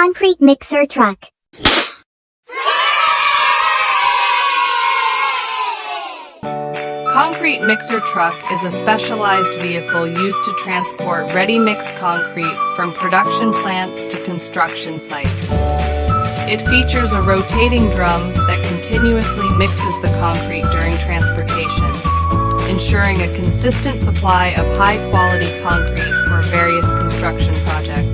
Concrete mixer truck. Concrete mixer truck is a specialized vehicle used to transport ready-mix concrete from production plants to construction sites. It features a rotating drum that continuously mixes the concrete during transportation, ensuring a consistent supply of high-quality concrete for various construction projects.